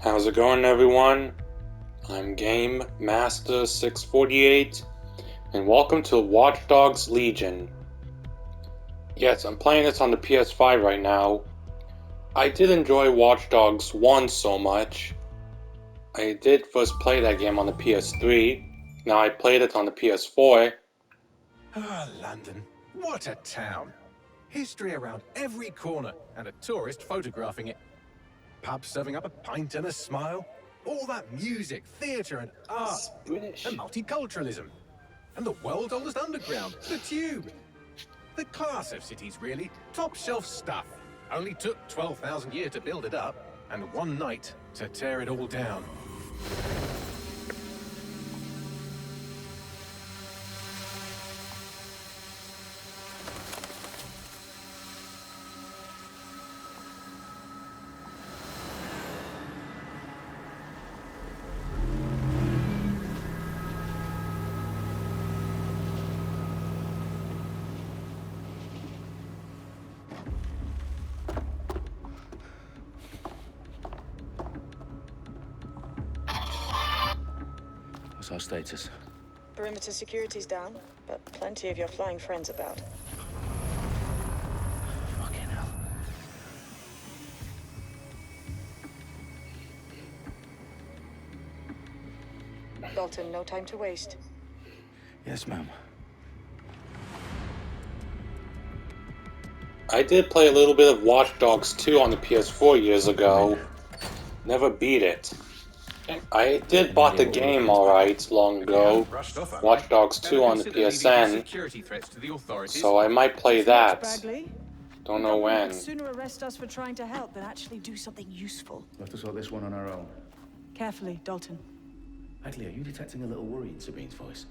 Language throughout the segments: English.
How's it going, everyone? I'm Game Master 648, and welcome to Watch Dogs Legion. Yes, I'm playing this on the PS5 right now. I did enjoy Watch Dogs 1 so much. I did first play that game on the PS3. Now I played it on the PS4. Ah, London. What a town. History around every corner and a tourist photographing it. Pubs serving up a pint and a smile. All that music, theatre and art. It's British. And multiculturalism. And the world's oldest underground, the Tube. The class of cities, really. Top shelf stuff. Only took 12,000 years to build it up, and one night to tear it all down. What's our status? Perimeter security's down, but plenty of your flying friends about. Fucking hell. Dalton, no time to waste. Yes, ma'am. I did play a little bit of Watch Dogs 2 on the PS4 years ago. Never beat it. I did bought the game alright long ago. Watch Dogs 2 on the PSN. So I might play that. Bagley, Don't know when. would sooner arrest us for trying to help than actually do something useful. We'll have to sort this one on our own. Carefully, Dalton. Bagley, are you detecting a little worry in Sabine's voice?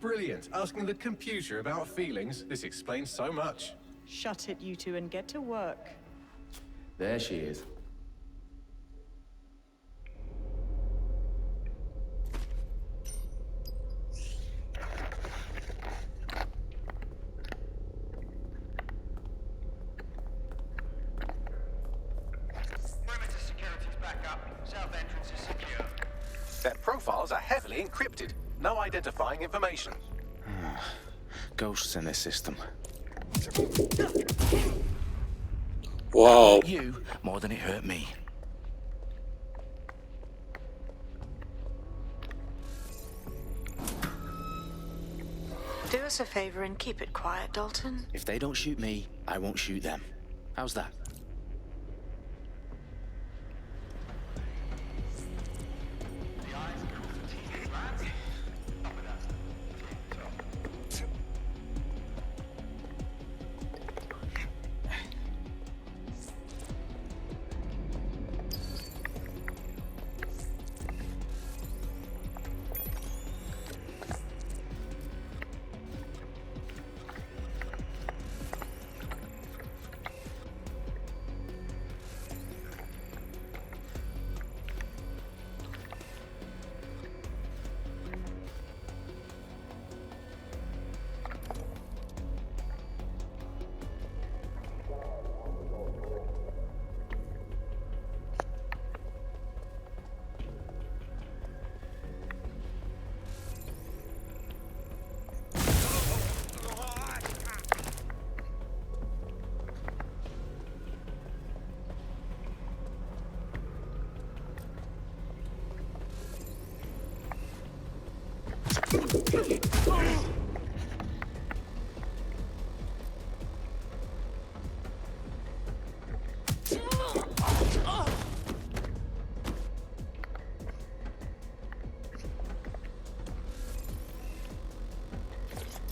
Brilliant. Asking the computer about feelings. This explains so much. Shut it, you two, and get to work. There she is. Perimeter security's back up. South entrance is secure. Their profiles are heavily encrypted. No identifying information. Ghosts in this system. Whoa. You more than it hurt me. Do us a favor and keep it quiet, Dalton. If they don't shoot me, I won't shoot them. How's that?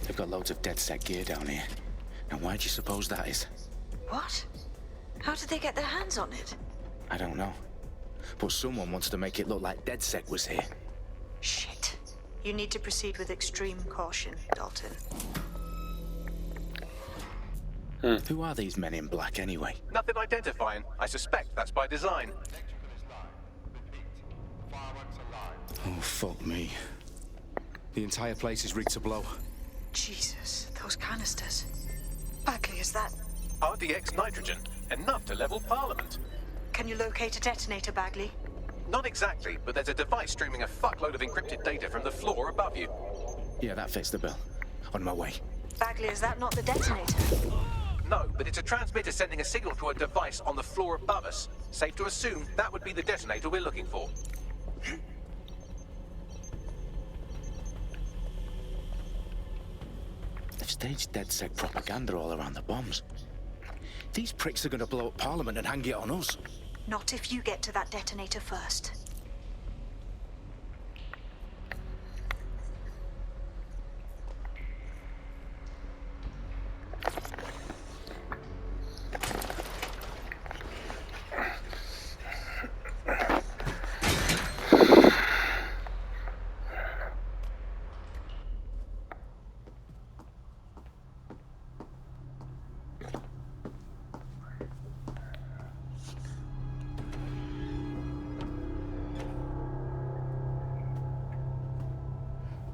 They've got loads of DedSec gear down here. Now why do you suppose that is? What? How did they get their hands on it? I don't know. But someone wants to make it look like DedSec was here. Shit. You need to proceed with extreme caution, Dalton. Who are these men in black anyway? Nothing identifying. I suspect that's by design. Oh, fuck me. The entire place is rigged to blow. Jesus, those canisters. Bagley, is that... RDX nitrogen. Enough to level Parliament. Can you locate a detonator, Bagley? Not exactly, but there's a device streaming a fuckload of encrypted data from the floor above you. Yeah, that fits the bill. On my way. Bagley, is that not the detonator? No, but it's a transmitter sending a signal to a device on the floor above us. Safe to assume that would be the detonator we're looking for. They've staged DedSec propaganda all around the bombs. These pricks are gonna blow up Parliament and hang it on us. Not if you get to that detonator first.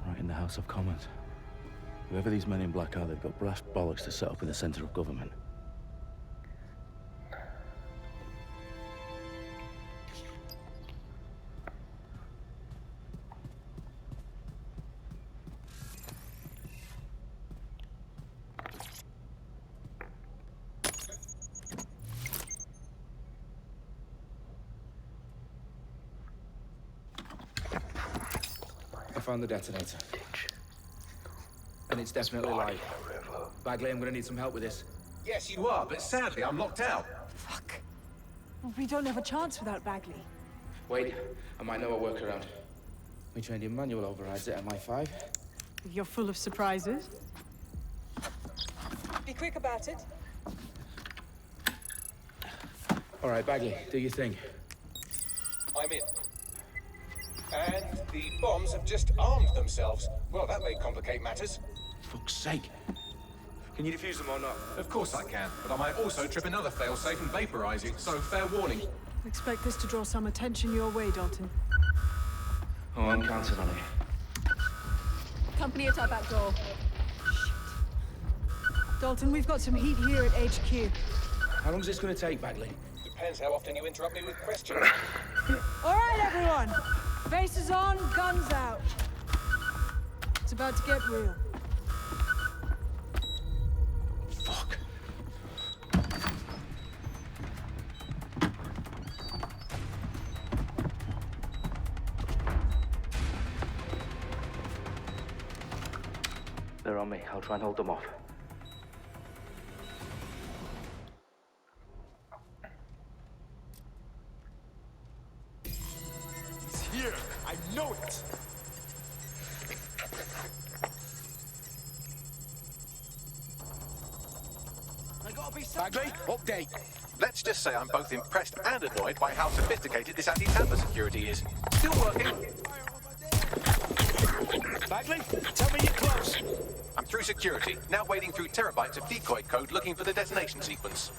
Right in the House of Commons. Whoever these men in black are, they've got brass bollocks to set up in the center of government. I found the detonator. And it's definitely live. Bagley, I'm gonna need some help with this. Yes, you are, but sadly I'm locked out. Fuck. We don't have a chance without Bagley. Wait, I might know a workaround. We trained in manual overrides at MI5. You're full of surprises. Be quick about it. All right, Bagley, do your thing. I'm in. And the bombs have just armed themselves. Well, that may complicate matters. Fuck's sake. Can you defuse them or not? Of course I can, but I might also trip another failsafe and vaporize you, so fair warning. Expect this to draw some attention your way, Dalton. Oh, I'm counting on it. Company at our back door. Shit. Dalton, we've got some heat here at HQ. How long is this gonna take, Bagley? Depends how often you interrupt me with questions. All right, everyone. Faces on, guns out. It's about to get real. Fuck. They're on me. I'll try and hold them off. He's here. I know it. Bagley, update. Let's just say I'm both impressed and annoyed by how sophisticated this anti-tamper security is. Still working. Bagley, tell me you're close. I'm through security, now wading through terabytes of decoy code looking for the detonation sequence.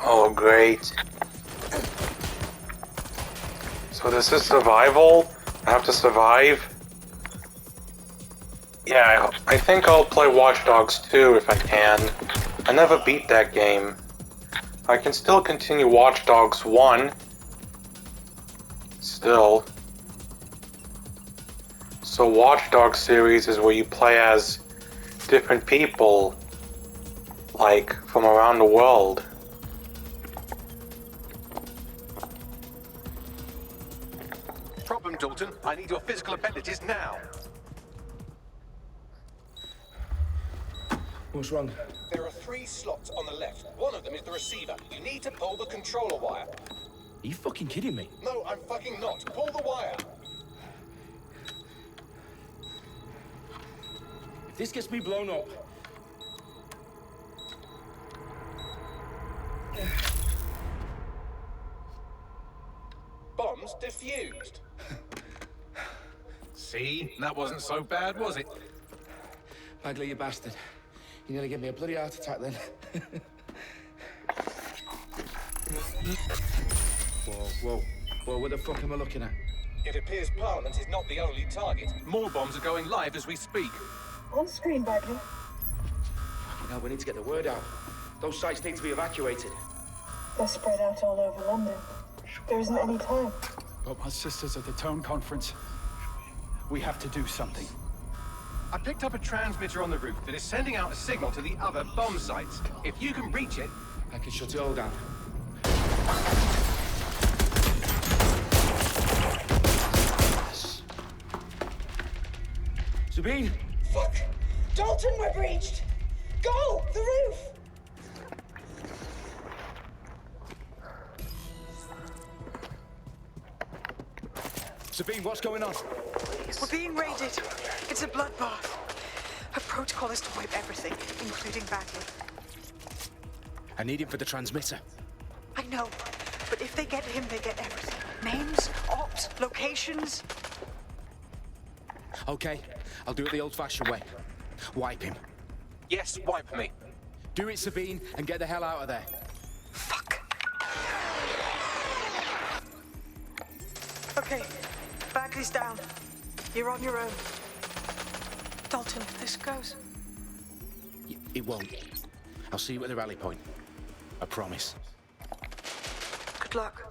Oh, great. So this is survival? I have to survive? Yeah, I think I'll play Watch Dogs 2 if I can. I never beat that game. I can still continue Watch Dogs 1. Still. So Watch Dogs series is where you play as different people, like, from around the world. Problem, Dalton. I need your physical appendages now. What's wrong? There are 3 slots on the left. One of them is the receiver. You need to pull the controller wire. Are you fucking kidding me? No, I'm fucking not. Pull the wire. If this gets me blown up... Bombs defused. See? That wasn't so bad, was it? Bagley, you bastard. You nearly gave me a bloody heart attack then. Whoa, whoa. Well, what the fuck am I looking at? It appears Parliament is not the only target. More bombs are going live as we speak. On screen, Bagley. Now we need to get the word out. Those sites need to be evacuated. They're spread out all over London. There isn't any time. But my sister's at the town conference. We have to do something. I picked up a transmitter on the roof that is sending out a signal to the other bomb sites. If you can reach it... I can shut it all down. Sabine? Fuck! Dalton, we're breached! Go! The roof! Sabine, what's going on? We're being raided. It's a bloodbath. Her protocol is to wipe everything, including Bagley. I need him for the transmitter. I know, but if they get him, they get everything. Names, ops, locations. Okay, I'll do it the old-fashioned way. Wipe him. Yes, wipe me. Do it, Sabine, and get the hell out of there. Fuck. Okay, Bagley's down. You're on your own. Dalton, if this goes... It won't. I'll see you at the rally point. I promise. Good luck.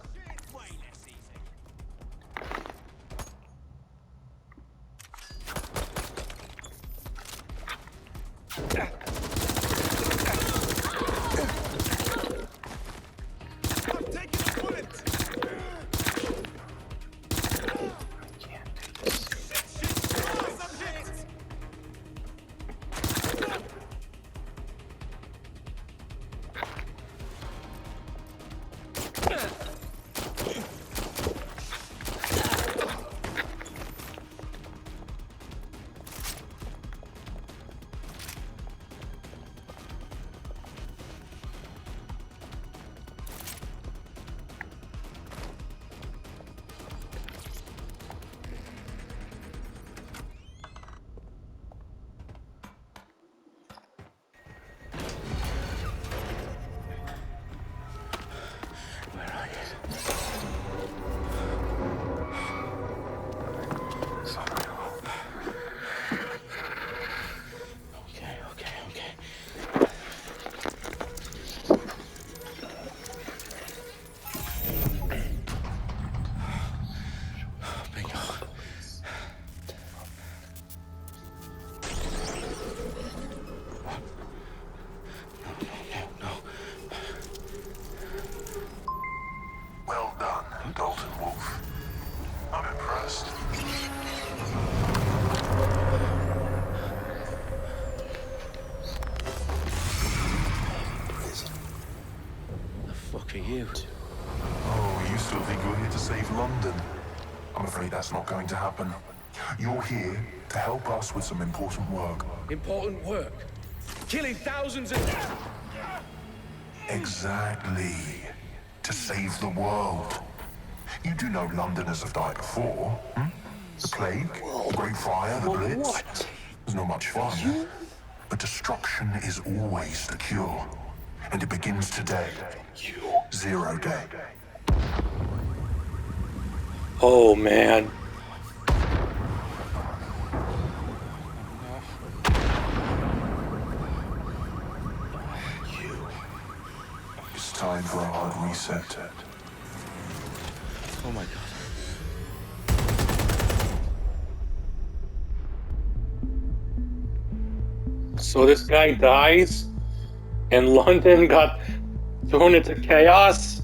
Oh, you still think you're here to save London? I'm afraid that's not going to happen. You're here to help us with some important work. Important work? Killing thousands of... Exactly. To save the world. You do know Londoners have died before, hmm? The Plague, the Great Fire, the Blitz. There's not much fun. But destruction is always the cure. And it begins today. Zero Day. Oh, man. It's time for a hard reset. Oh my God. So this guy dies, and London got thrown into chaos?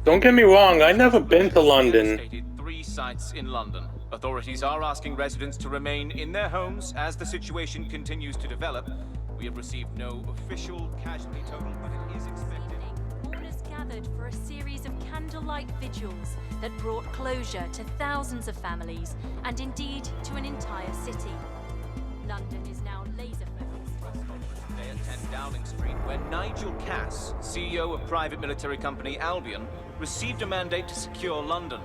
Don't get me wrong, I've never been to London. Stated 3 sites in London. Authorities are asking residents to remain in their homes as the situation continues to develop. We have received no official casualty total, but it is expected. Mourners gathered for a series of candlelight vigils that brought closure to thousands of families and indeed to an entire city. London is now laser focused. Today at 10 Downing Street, where Nigel Cass, CEO of private military company Albion, received a mandate to secure London.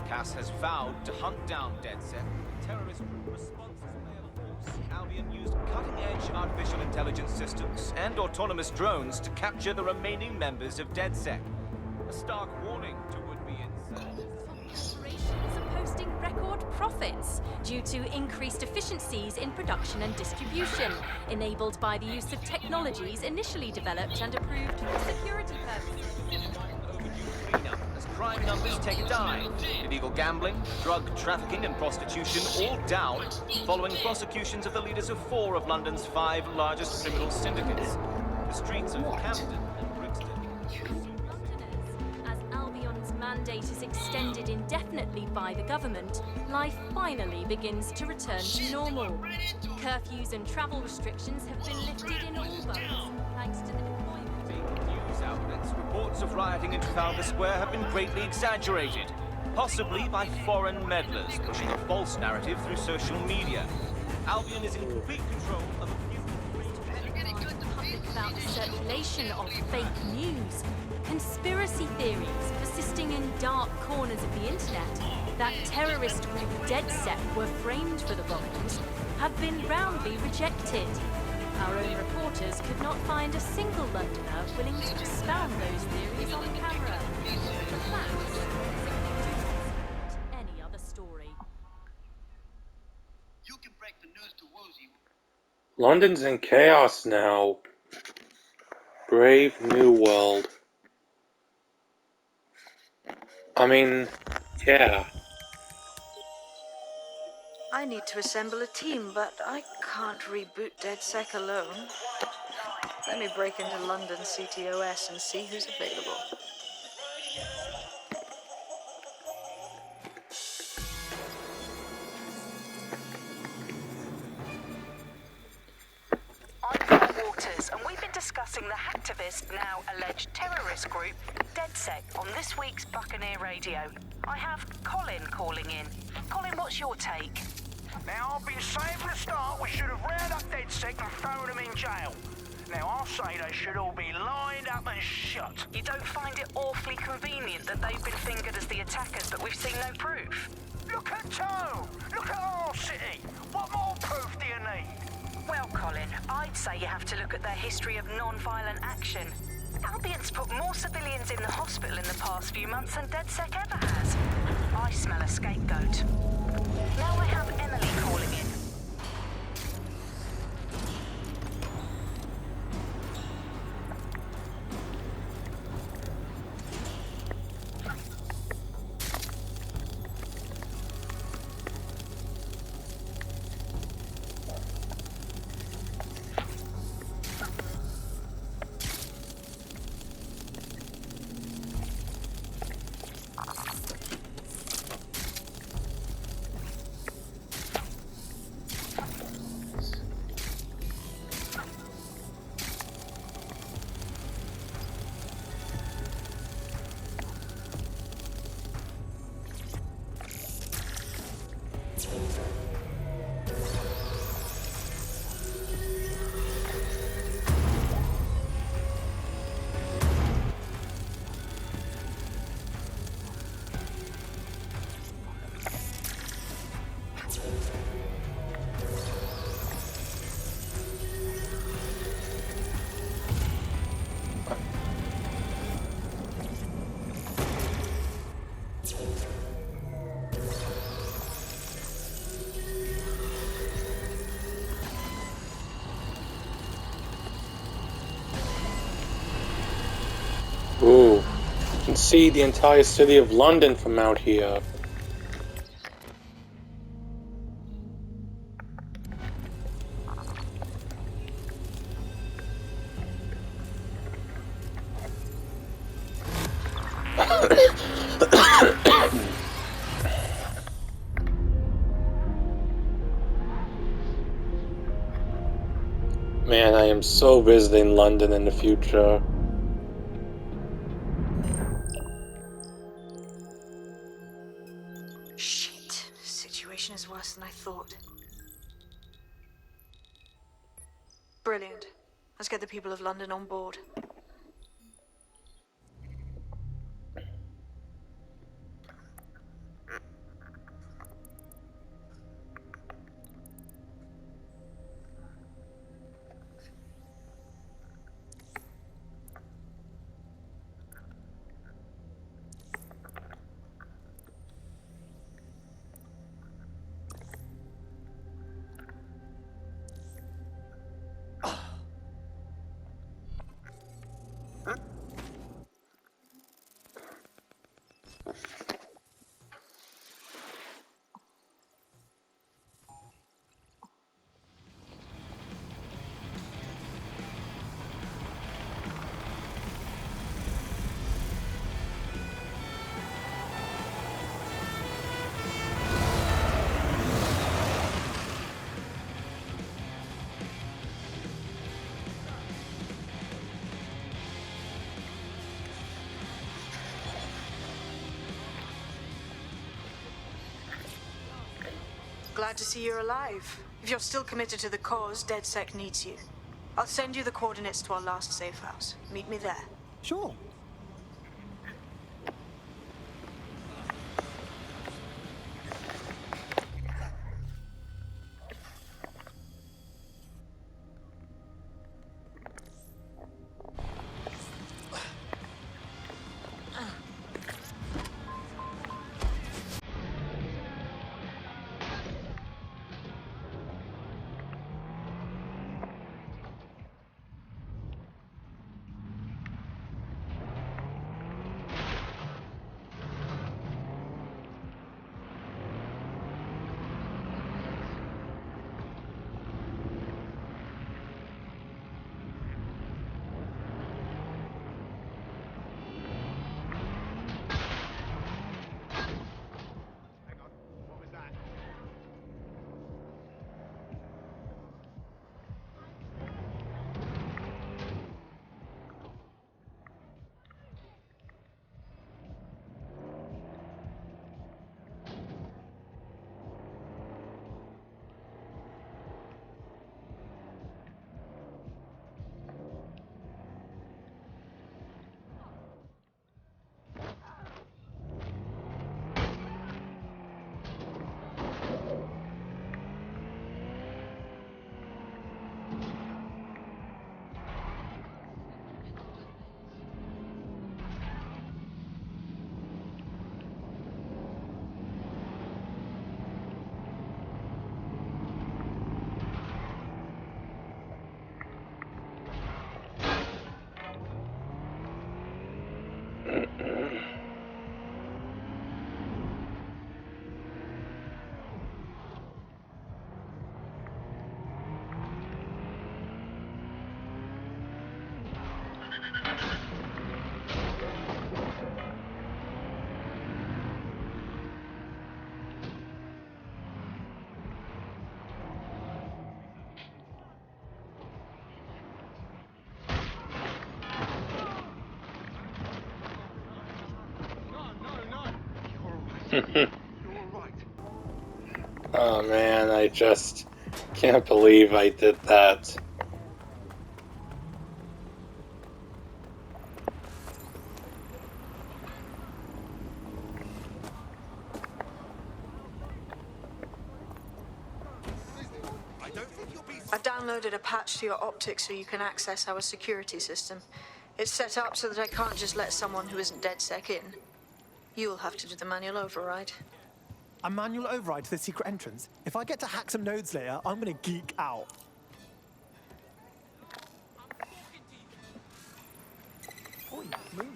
Cass has vowed to hunt down DedSec. Terrorist responses force. Albion used cutting-edge artificial intelligence systems and autonomous drones to capture the remaining members of DedSec. A stark warning to would-be incels. due to increased efficiencies in production and distribution, enabled by the use of technologies initially developed and approved for security purposes. Cleanup as crime numbers take a dive. Illegal gambling, drug trafficking and prostitution all down following prosecutions of the leaders of 4 of London's 5 largest criminal syndicates. The streets of Camden and Brixton. As Albion's mandate is extended indefinitely by the government, life finally begins to return to normal. Curfews and travel restrictions have been lifted in all boroughs, thanks to the deployment. News outlets, reports of rioting in Trafalgar Square have been greatly exaggerated, possibly by foreign meddlers pushing a false narrative through social media. Albion is in complete control of a few... About the circulation of fake news, conspiracy theories persisting in dark corners of the internet that terrorist group DedSec were framed for the bombings have been roundly rejected. Our own reporters could not find a single Londoner willing to expound those theories on camera. The facts simply any other story. You can break the news to Woozy. London's in chaos now. Brave new world. I mean, yeah. I need to assemble a team, but I can't reboot DedSec alone. Let me break into London CTOS and see who's available. I'm Claire Waters, and we've been discussing the hacktivist, now alleged terrorist group, DedSec, on this week's Buccaneer Radio. I have Colin calling in. Colin, what's your take? Now, I've been saying from the start we should have rounded up DedSec and thrown them in jail. Now, I'll say they should all be lined up and shot. You don't find it awfully convenient that they've been fingered as the attackers, but we've seen no proof? Look at Toe! Look at our city! What more proof do you need? Well, Colin, I'd say you have to look at their history of non-violent action. Albion's put more civilians in the hospital in the past few months than DedSec ever has. I smell a scapegoat. Now I have Emily calling in. Ooh, you can see the entire city of London from out here. Man, I am so visiting London in the future. Shit. Situation is worse than I thought. Brilliant. Let's get the people of London on board. glad to see you're alive. If you're still committed to the cause, DedSec needs you. I'll send you the coordinates to our last safe house. Meet me there. Sure. Oh man, I just can't believe I did that. I've downloaded a patch to your optics so you can access our security system. It's set up so that I can't just let someone who isn't DedSec in. You'll have to do the manual override. A manual override to the secret entrance? If I get to hack some nodes later, I'm gonna geek out. Oi, move.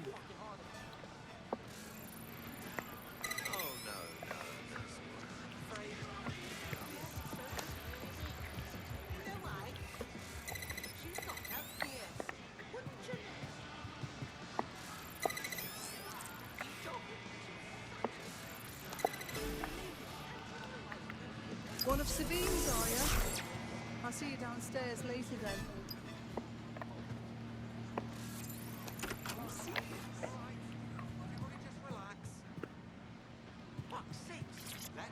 One of Sabine's, are you? I'll see you downstairs later then.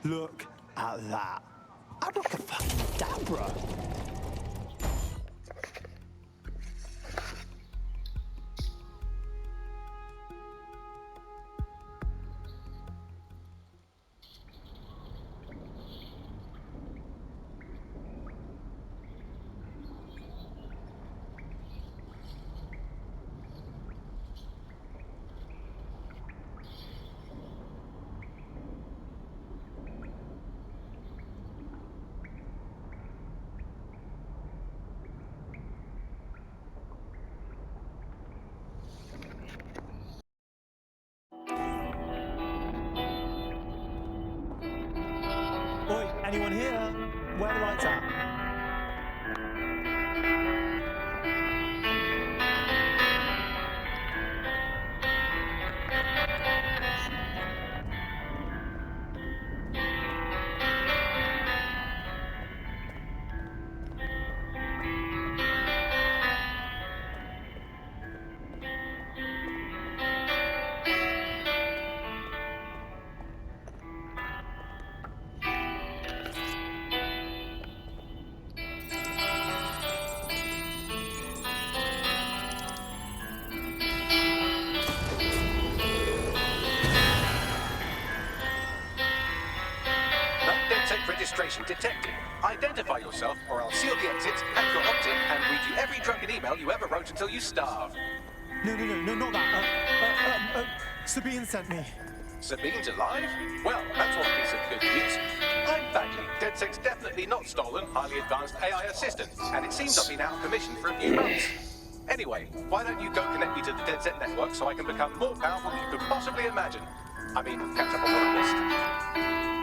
Look at that. Abracadabra. Oi, anyone here? Where are the lights at? DedSec registration detected. Identify yourself, or I'll seal the exits, hack your opt-in, and read you every drunken email you ever wrote until you starve. No, not that. Sabine sent me. Sabine's alive? Well, that's one piece of good news. I'm Bagley. DedSec's definitely not stolen, highly advanced AI assistant, and it seems I've been out of commission for a few months. Anyway, why don't you go connect me to the DedSec network so I can become more powerful than you could possibly imagine? I mean, catch up on what I missed.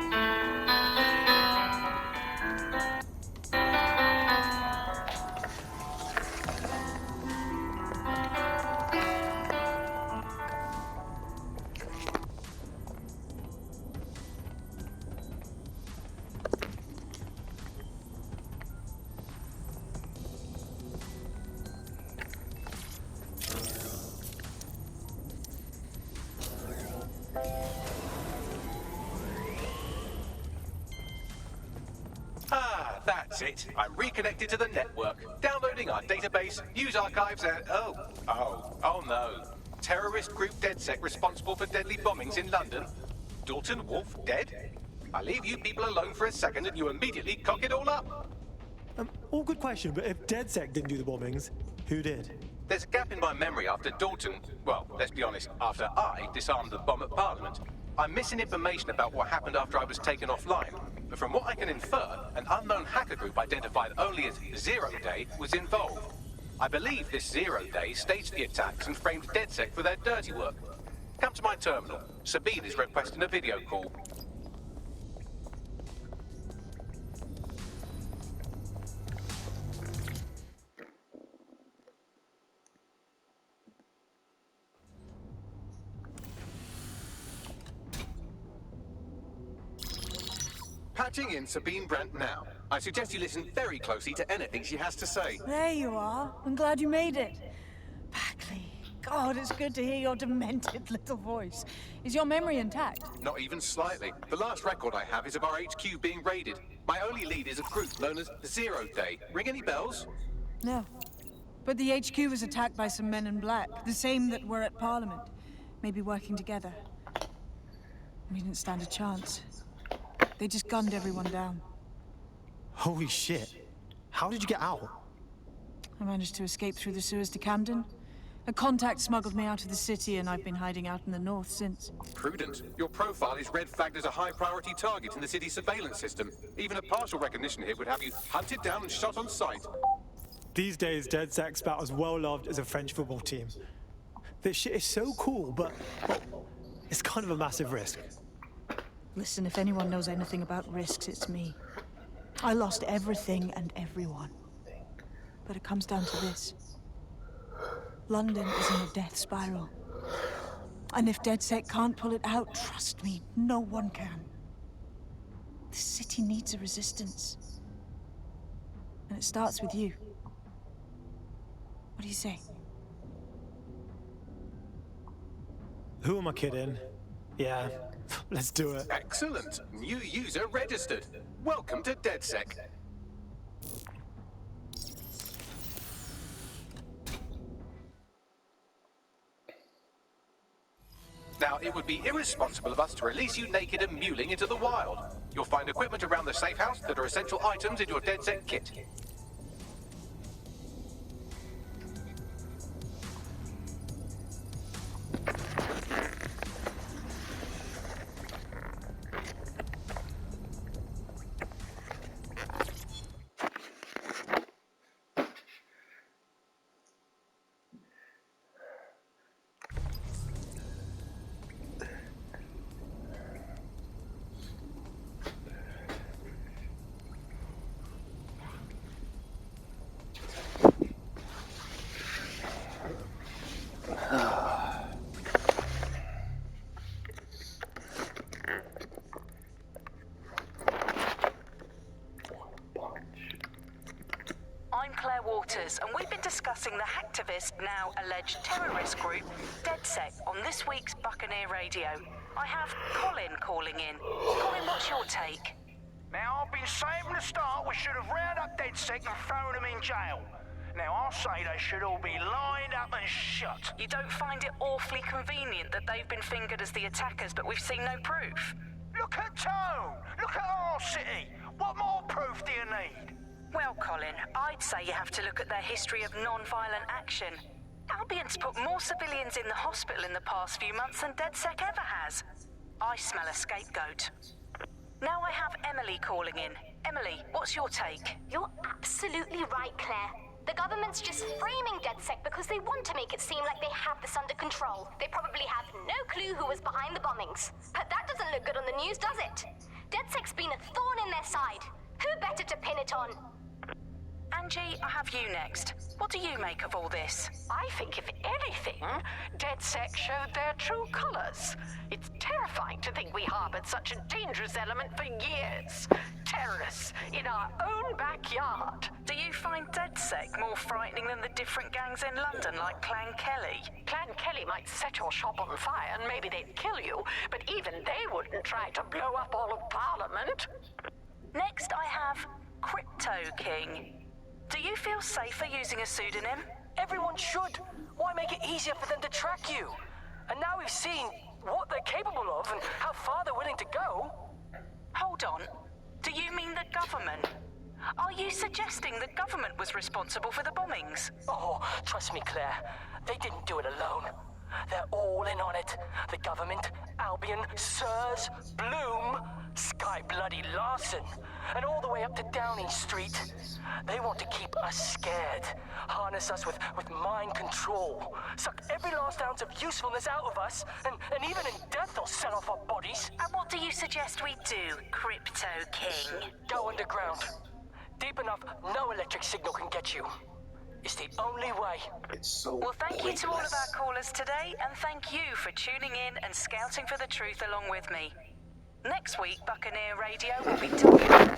That's it. I'm reconnected to the network, downloading our database, news archives, and oh no. Terrorist group DedSec responsible for deadly bombings in London. Dalton Wolf dead? I leave you people alone for a second and you immediately cock it all up. All good question, but if DedSec didn't do the bombings, who did? There's a gap in my memory after Dalton, well, let's be honest, after I disarmed the bomb at Parliament. I'm missing information about what happened after I was taken offline. But from what I can infer, an unknown hacker group identified only as Zero Day was involved. I believe this 0 Day staged the attacks and framed DedSec for their dirty work. Come to my terminal. Sabine is requesting a video call. Patching in Sabine Brandt now. I suggest you listen very closely to anything she has to say. There you are. I'm glad you made it. Bagley. God, it's good to hear your demented little voice. Is your memory intact? Not even slightly. The last record I have is of our HQ being raided. My only lead is a group known as 0 Day. Ring any bells? No. But the HQ was attacked by some men in black, the same that were at Parliament. Maybe working together. We didn't stand a chance. They just gunned everyone down. Holy shit. How did you get out? I managed to escape through the sewers to Camden. A contact smuggled me out of the city, and I've been hiding out in the north since. Prudent. Your profile is red flagged as a high-priority target in the city's surveillance system. Even a partial recognition hit would have you hunted down and shot on sight. These days, DedSec's about as well loved as a French football team. This shit is so cool, but well, it's kind of a massive risk. Listen, if anyone knows anything about risks, it's me. I lost everything and everyone. But it comes down to this. London is in a death spiral. And if DedSec can't pull it out, trust me, no one can. The city needs a resistance. And it starts with you. What do you say? Who am I kidding? Yeah, let's do it. Excellent. New user registered. Welcome to DedSec. Now, it would be irresponsible of us to release you naked and mewling into the wild. You'll find equipment around the safe house that are essential items in your DedSec kit. And we've been discussing the hacktivist, now alleged terrorist group, DedSec, on this week's Buccaneer Radio. I have Colin calling in. Colin, what's your take? Now, I've been saying from the start we should have rounded up DedSec and thrown them in jail. Now, I'll say they should all be lined up and shot. You don't find it awfully convenient that they've been fingered as the attackers, but we've seen no proof? Look at Tone! Look at our city. What more proof do you need? Well, Colin, I'd say you have to look at their history of non-violent action. Albion's put more civilians in the hospital in the past few months than DedSec ever has. I smell a scapegoat. Now I have Emily calling in. Emily, what's your take? You're absolutely right, Claire. The government's just framing DedSec because they want to make it seem like they have this under control. They probably have no clue who was behind the bombings. But that doesn't look good on the news, does it? DedSec's been a thorn in their side. Who better to pin it on? Angie, I have you next. What do you make of all this? I think, if anything, DedSec showed their true colors. It's terrifying to think we harbored such a dangerous element for years. Terrorists in our own backyard. Do you find DedSec more frightening than the different gangs in London, like Clan Kelly? Clan Kelly might set your shop on fire and maybe they'd kill you, but even they wouldn't try to blow up all of Parliament. Next, I have Crypto King. Do you feel safer using a pseudonym? Everyone should. Why make it easier for them to track you? And now we've seen what they're capable of and how far they're willing to go. Hold on. Do you mean the government? Are you suggesting the government was responsible for the bombings? Oh, trust me, Claire. They didn't do it alone. They're all in on it. The government, Albion, Sirs, Bloom, Sky Bloody Larson, and all the way up to Downing Street. They want to keep us scared, harness us with mind control, suck every last ounce of usefulness out of us, and even in death they'll sell off our bodies. And what do you suggest we do, Crypto King? Go underground. Deep enough, no electric signal can get you. It's the only way. Well, thank you to all of our callers today, and thank you for tuning in and scouting for the truth along with me. Next week, Buccaneer Radio will be talking...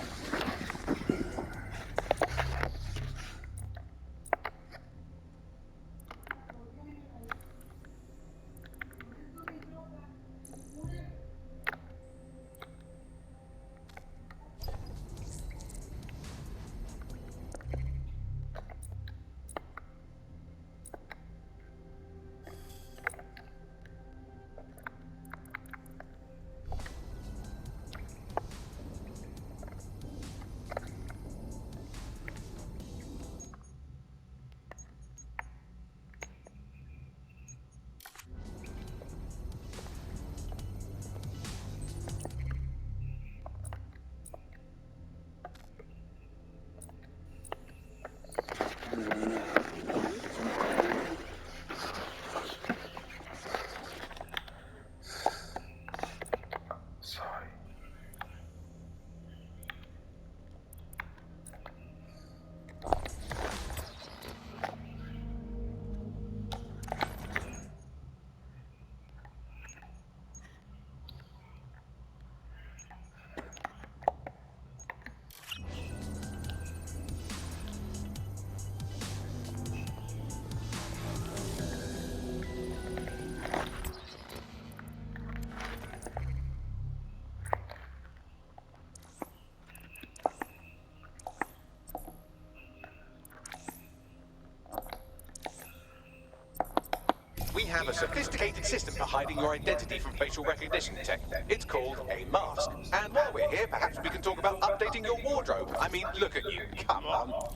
We have a sophisticated system for hiding your identity from facial recognition tech. It's called a mask. And while we're here, perhaps we can talk about updating your wardrobe. I mean, look at you. Come on.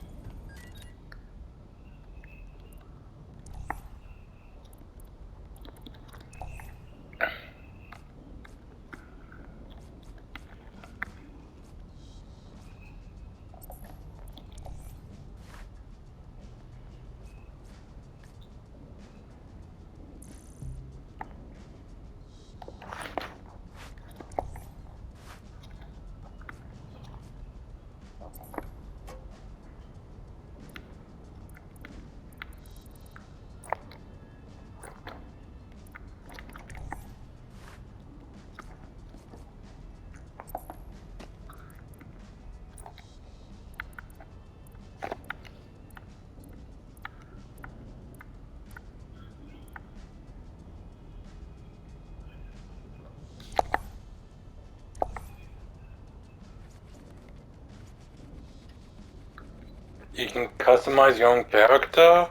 You can customize your own character?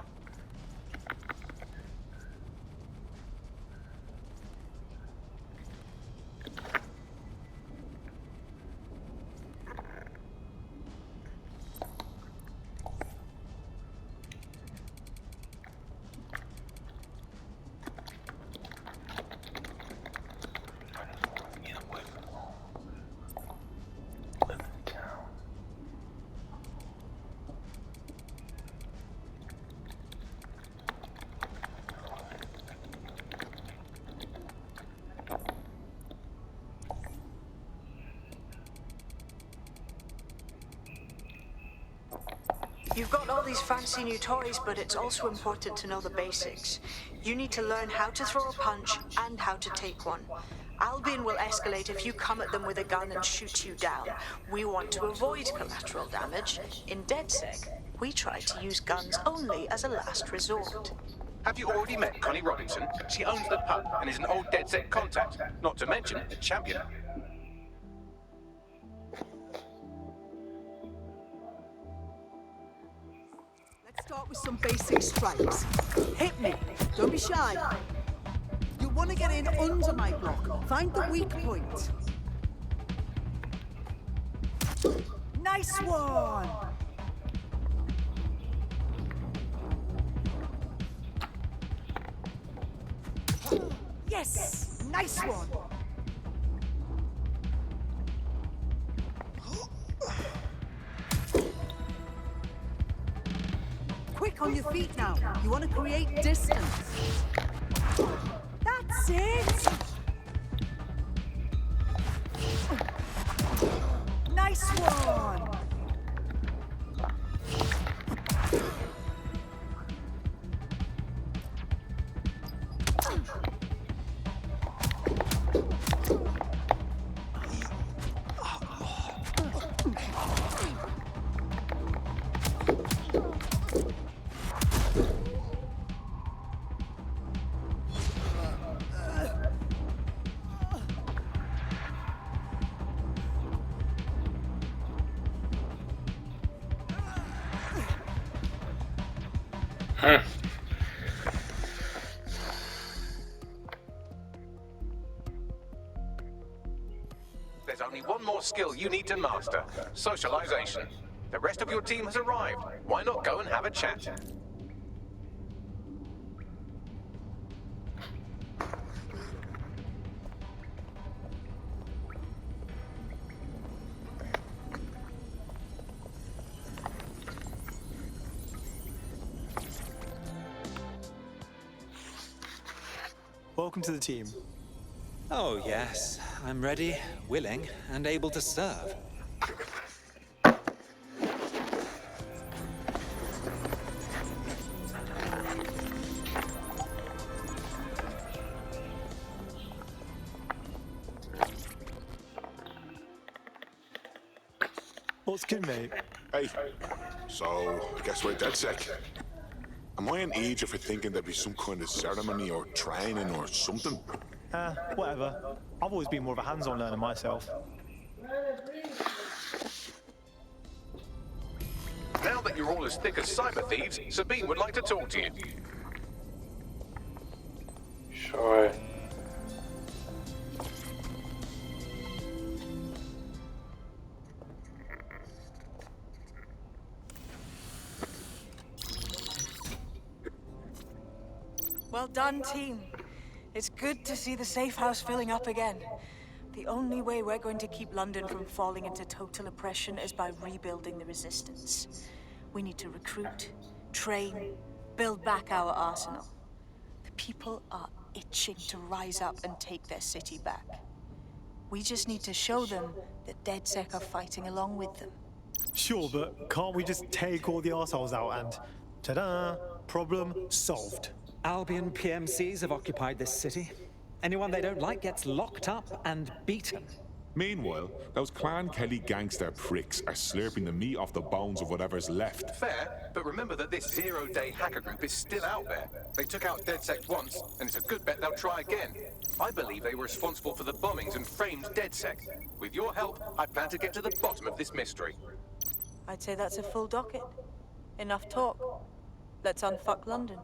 You've got all these fancy new toys, but it's also important to know the basics. You need to learn how to throw a punch and how to take one. Albion will escalate if you come at them with a gun and shoot you down. We want to avoid collateral damage. In DedSec, we try to use guns only as a last resort. Have you already met Connie Robinson? She owns the pub and is an old DedSec contact, not to mention a champion. Let's start with some basic strikes. Hit me. Don't be shy. You want to get in under my block. Find the weak point. Nice one! Yes! Nice one! Quick on your feet now. You want to create distance. That's it! Nice one! There's only one more skill you need to master: socialization. The rest of your team has arrived. Why not go and have a chat? Welcome to the team. Oh, yes. I'm ready, willing, and able to serve. What's good, mate? Hey, so I guess we're DedSec. Am I an idiot for thinking there'd be some kind of ceremony or training or something? Whatever. I've always been more of a hands-on learner myself. Now that you're all as thick as cyber thieves, Sabine would like to talk to you. Sure. Well done, team. It's good to see the safe house filling up again. The only way we're going to keep London from falling into total oppression is by rebuilding the resistance. We need to recruit, train, build back our arsenal. The people are itching to rise up and take their city back. We just need to show them that DedSec are fighting along with them. Sure, but can't we just take all the arseholes out and... ta-da! Problem solved. Albion PMCs have occupied this city. Anyone they don't like gets locked up and beaten. Meanwhile, those Clan Kelly gangster pricks are slurping the meat off the bones of whatever's left. Fair, but remember that this zero-day hacker group is still out there. They took out DedSec once, and it's a good bet they'll try again. I believe they were responsible for the bombings and framed DedSec. With your help, I plan to get to the bottom of this mystery. I'd say that's a full docket. Enough talk. Let's unfuck London.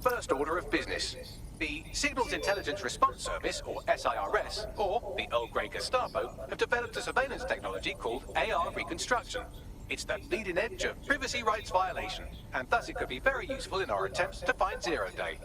First order of business. The Signals Intelligence Response Service, or SIRS, or the Earl Grey Gestapo, have developed a surveillance technology called AR Reconstruction. It's the leading edge of privacy rights violation, and thus it could be very useful in our attempts to find Zero Day.